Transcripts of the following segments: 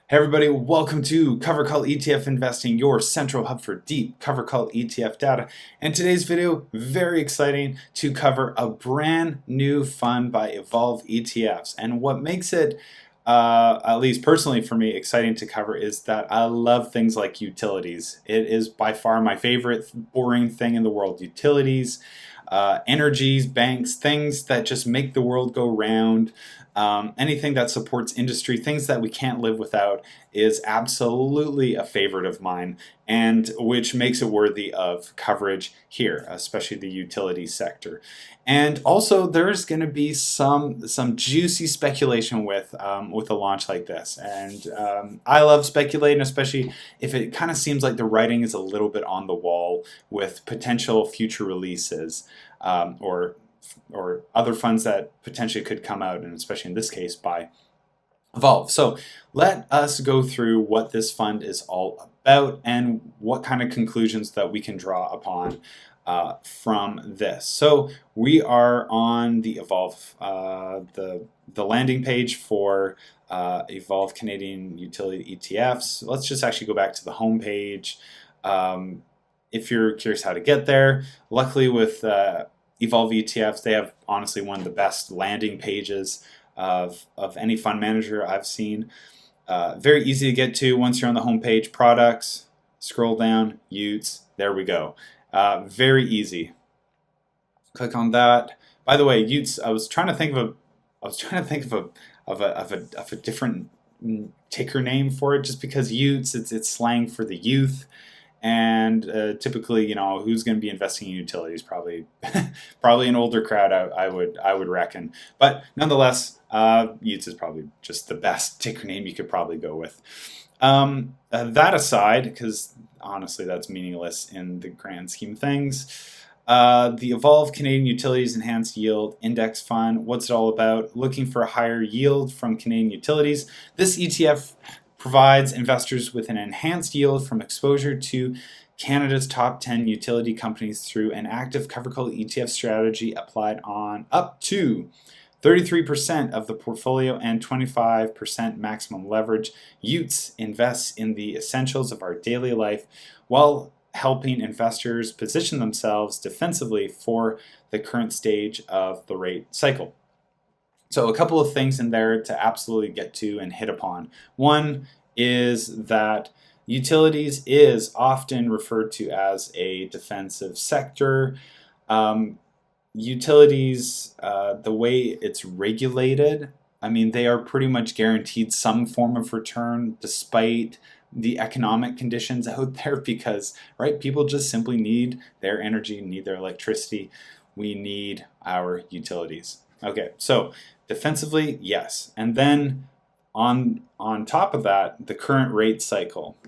Hey everybody, welcome to CoveredCall ETF Investing, your central hub for deep CoveredCall ETF data. And today's video, very exciting to cover a brand new fund by Evolve ETFs. And what makes it, at least personally for me, exciting to cover is that I love things like utilities. It is by far my favorite boring thing in the world. Utilities, energies, banks, things that just make the world go round. Anything that supports industry, things that we can't live without, is absolutely a favorite of mine, and which makes it worthy of coverage here, especially the utility sector. And also, there's going to be some juicy speculation with a launch like this, and I love speculating, especially if it kind of seems like the writing is a little bit on the wall with potential future releases or other funds that potentially could come out, and especially in this case by Evolve. So let us go through what this fund is all about and what kind of conclusions that we can draw upon from this. So we are on the Evolve, the landing page for Evolve Canadian Utility ETFs. Let's just actually go back to the home page. If you're curious how to get there, luckily with Evolve ETFs, they have honestly one of the best landing pages of any fund manager I've seen. Very easy to get to once you're on the home page. Products, scroll down, UTES, there we go. Very easy. Click on that. By the way, UTES, I was trying to think of a different ticker name for it, just because UTES, it's slang for the youth. And typically, who's going to be investing in utilities? Probably an older crowd, I would reckon. But nonetheless, UTES is probably just the best ticker name you could probably go with. That aside, because honestly, that's meaningless in the grand scheme of things. The Evolve Canadian Utilities Enhanced Yield Index Fund. What's it all about? Looking for a higher yield from Canadian utilities. This ETF provides investors with an enhanced yield from exposure to Canada's top 10 utility companies through an active CoveredCall ETF strategy applied on up to 33% of the portfolio and 25% maximum leverage. UTES invests in the essentials of our daily life while helping investors position themselves defensively for the current stage of the rate cycle. So a couple of things in there to absolutely get to and hit upon. One is that utilities is often referred to as a defensive sector. Utilities, the way it's regulated, I mean, they are pretty much guaranteed some form of return despite the economic conditions out there, because, right, people just simply need their energy, need their electricity. We need our utilities. Okay, so defensively, yes. And then on top of that, the current rate cycle.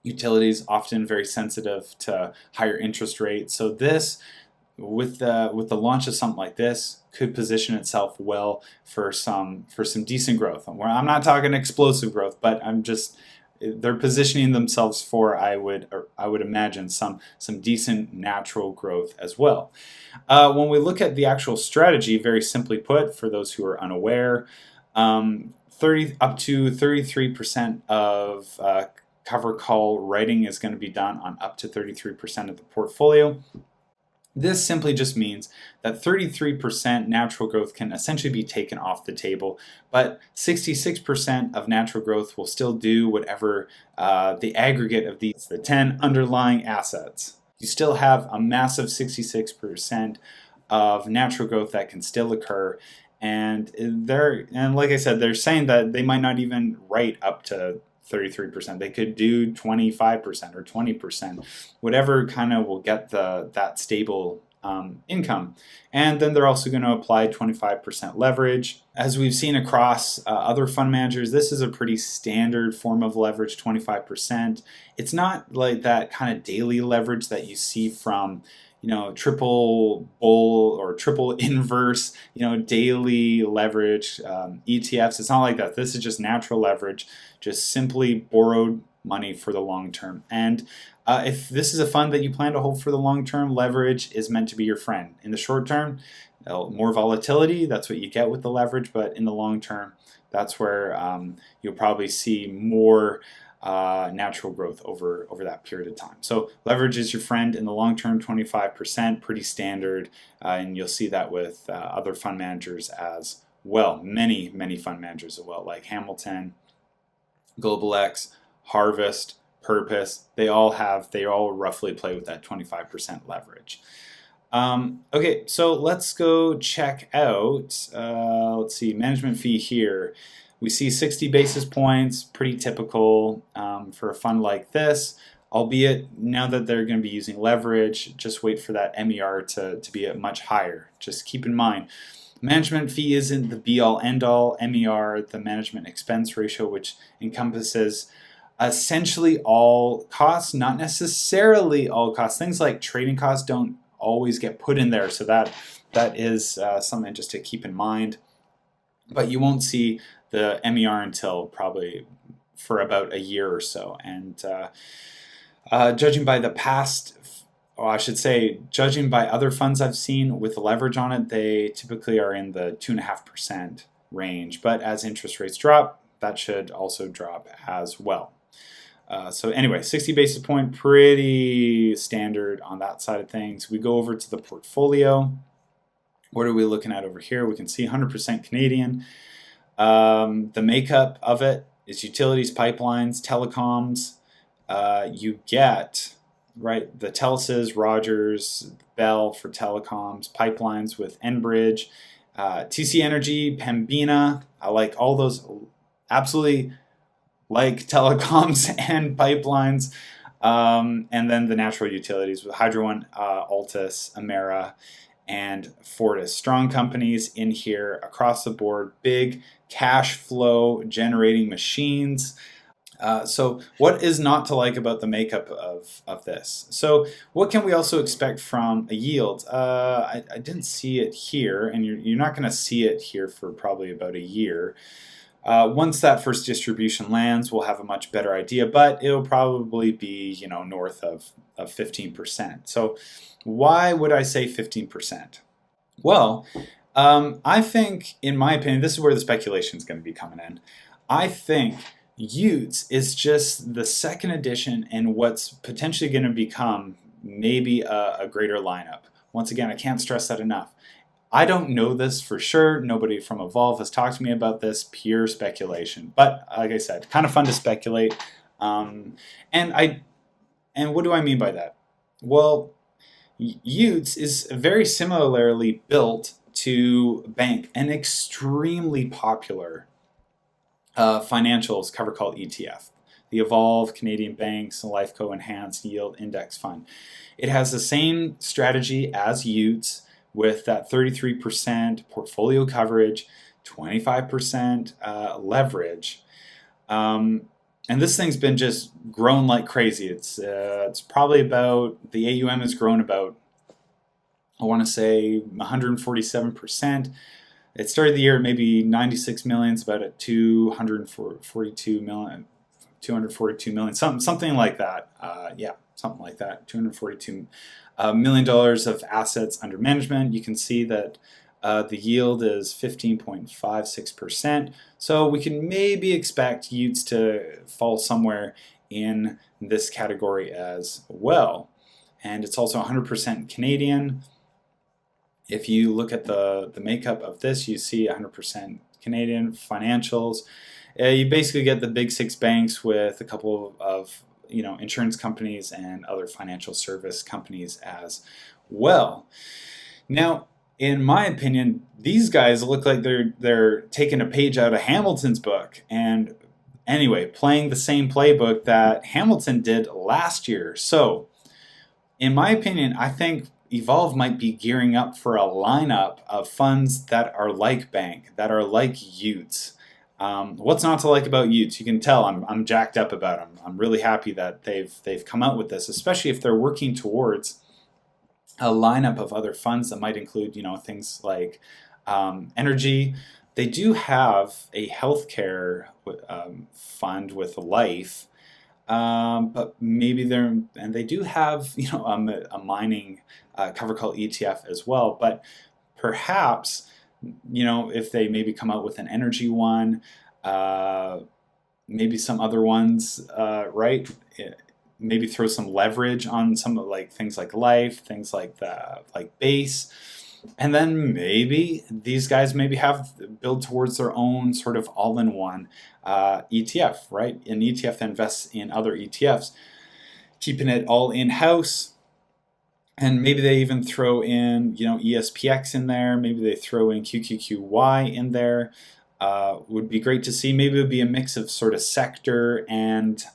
Utilities often very sensitive to higher interest rates. So this, with the launch of something like this, could position itself well for some decent growth. I'm not talking explosive growth, but they're positioning themselves for, I would imagine, some decent natural growth as well. When we look at the actual strategy, very simply put, for those who are unaware, up to 33% of CoveredCall writing is going to be done on up to 33% of the portfolio. This simply just means that 33% natural growth can essentially be taken off the table, but 66% of natural growth will still do whatever the aggregate of the 10 underlying assets. You still have a massive 66% of natural growth that can still occur, and like I said, they're saying that they might not even write up to 33%. They could do 25% or 20%, whatever kind of will get that stable income. And then they're also going to apply 25% leverage. As we've seen across other fund managers, this is a pretty standard form of leverage, 25%. It's not like that kind of daily leverage that you see from triple bull or triple inverse, daily leverage ETFs. It's not like that. This is just natural leverage, just simply borrowed money for the long term. And if this is a fund that you plan to hold for the long term, leverage is meant to be your friend. In the short term, more volatility, that's what you get with the leverage, but in the long term, that's where you'll probably see more natural growth over that period of time. So leverage is your friend in the long term, 25%, pretty standard, and you'll see that with other fund managers as well. Many fund managers as well, like Hamilton, Global X, Harvest, Purpose. They all roughly play with that 25% leverage. Okay, so let's go check out, let's see, management fee here. We see 60 basis points, pretty typical for a fund like this, albeit now that they're going to be using leverage, just wait for that MER to be much higher. Just keep in mind, management fee isn't the be-all, end-all. MER, the management expense ratio, which encompasses essentially all costs, not necessarily all costs. Things like trading costs don't always get put in there, so that is something just to keep in mind. But you won't see the MER until probably for about a year or so. And judging by the past, or I should say, judging by other funds I've seen with leverage on it, they typically are in the 2.5% range. But as interest rates drop, that should also drop as well. So anyway, 60 basis point, pretty standard on that side of things. We go over to the portfolio. What are we looking at over here? We can see 100% Canadian. The makeup of it is utilities, pipelines, telecoms. You get, right, the Telus, Rogers, Bell for telecoms, pipelines with Enbridge, TC Energy, Pembina. I like all those, absolutely like telecoms and pipelines. And then the natural utilities with Hydro One, Altus, Emera, and Fortis. Strong companies in here across the board, big cash flow generating machines. So what is not to like about the makeup of this? So what can we also expect from a yield? I didn't see it here, and you're not going to see it here for probably about a year. Once that first distribution lands, we'll have a much better idea, but it'll probably be, north of 15%. So why would I say 15%? Well, I think, in my opinion, this is where the speculation is going to be coming in. I think UTES is just the second edition in what's potentially going to become maybe a greater lineup. Once again, I can't stress that enough. I don't know this for sure. Nobody from Evolve has talked to me about this. Pure speculation. But like I said, kind of fun to speculate. And what do I mean by that? Well, UTES is very similarly built to bank an extremely popular financials CoveredCall ETF, the Evolve Canadian Banks Lifeco Enhanced Yield Index Fund. It has the same strategy as UTES, with that 33% portfolio coverage, 25% leverage. And this thing's been just grown like crazy. It's probably about, the AUM has grown about, I want to say 147%. It started the year at maybe 96 million, it's about at 242 million, something like that. Yeah, something like that, $242 million of assets under management. You can see that the yield is 15.56%. So we can maybe expect UTES to fall somewhere in this category as well. And it's also 100% Canadian. If you look at the makeup of this, you see 100% Canadian financials. You basically get the big six banks with a couple of insurance companies and other financial service companies as well. Now, in my opinion, these guys look like they're taking a page out of Hamilton's book, and anyway, playing the same playbook that Hamilton did last year. So, in my opinion, I think Evolve might be gearing up for a lineup of funds that are like bank, that are like UTES. What's not to like about UTES? You can tell I'm jacked up about them. I'm really happy that they've come out with this, especially if they're working towards a lineup of other funds that might include things like energy. They do have a healthcare fund with life, but maybe they do have a mining CoveredCall ETF as well. But perhaps if they maybe come out with an energy one, maybe some other ones, right? Maybe throw some leverage on some of like things like life, things like base. And then maybe these guys maybe build towards their own sort of all-in-one ETF, right? An ETF that invests in other ETFs, keeping it all in-house. And maybe they even throw in, ESPX in there. Maybe they throw in QQQY in there. Would be great to see. Maybe it would be a mix of sort of sector and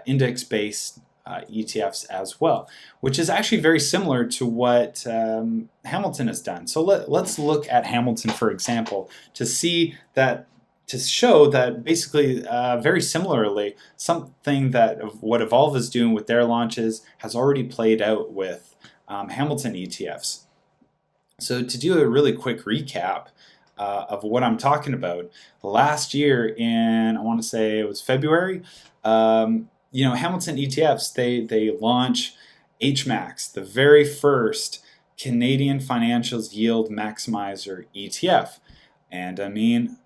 index-based ETFs as well, which is actually very similar to what Hamilton has done. So let's look at Hamilton, for example, to show that basically very similarly, something that what Evolve is doing with their launches has already played out with Hamilton ETFs. So to do a really quick recap of what I'm talking about, last year in, I want to say it was February, Hamilton ETFs, they launch HMAX, the very first Canadian Financials Yield Maximizer ETF. And I mean,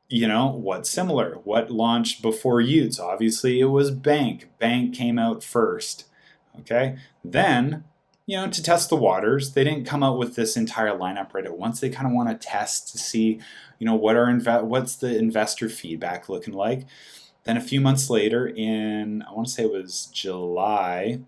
what's similar? What launched before UTES? Obviously, it was Bank. Bank came out first. Okay, then to test the waters, they didn't come out with this entire lineup right at once. They kind of want to test to see, what's the investor feedback looking like. Then a few months later, in I want to say it was July,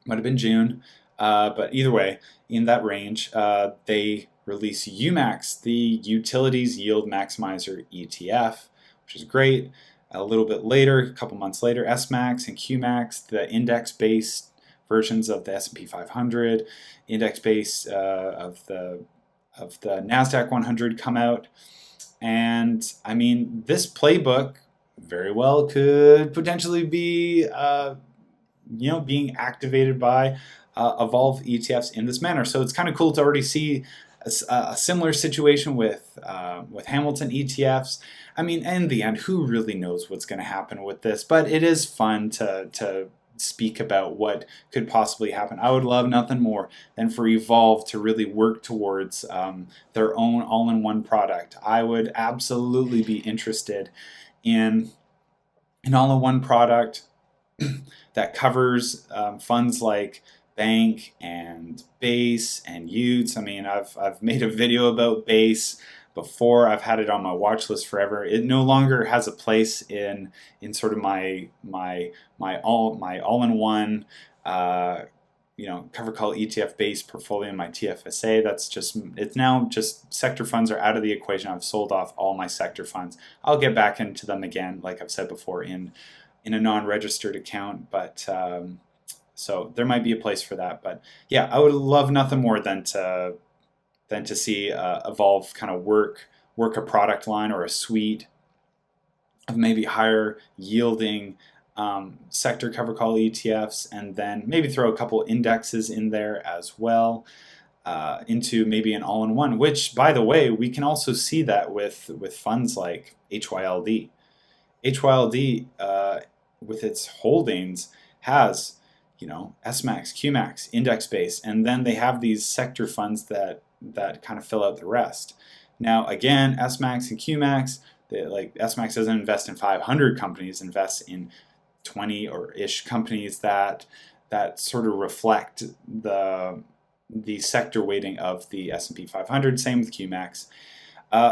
might have been June, but either way, in that range, they release UMAX, the Utilities Yield Maximizer ETF, which is great. A little bit later, a couple months later, SMAX and QMAX, the index-based versions of the S&P 500, index-based of the NASDAQ 100 come out. And I mean, this playbook very well could potentially be, being activated by Evolve ETFs in this manner. So it's kind of cool to already see a similar situation with Hamilton ETFs. I mean, in the end, who really knows what's going to happen with this? But it is fun to speak about what could possibly happen. I would love nothing more than for Evolve to really work towards their own all-in-one product. I would absolutely be interested in an all-in-one product that covers funds like Bank and Base and UTES. I mean, I've made a video about Base before. I've had it on my watch list forever. It no longer has a place in sort of my all-in-one CoveredCall ETF based portfolio in my TFSA. It's now just sector funds are out of the equation. I've sold off all my sector funds. I'll get back into them again, like I've said before, in a non-registered account, but so there might be a place for that. But yeah, I would love nothing more than to see Evolve kind of work a product line or a suite of maybe higher yielding sector CoveredCall ETFs, and then maybe throw a couple indexes in there as well into maybe an all-in-one, which, by the way, we can also see that with funds like HYLD. HYLD with its holdings has SMAX, QMAX, index base, and then they have these sector funds that kind of fill out the rest. Now again, SMAX and QMAX, SMAX doesn't invest in 500 companies, invests in 20 or ish companies that sort of reflect the sector weighting of the S&P 500. Same with QMAX.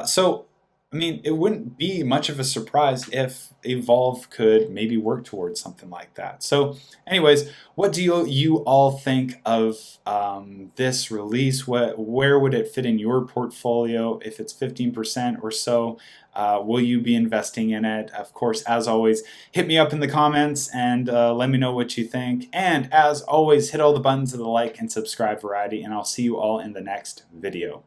So I mean, it wouldn't be much of a surprise if Evolve could maybe work towards something like that. So anyways, what do you all think of this release? Where would it fit in your portfolio? If it's 15% or so, will you be investing in it? Of course, as always, hit me up in the comments and let me know what you think. And as always, hit all the buttons of the like and subscribe variety, and I'll see you all in the next video.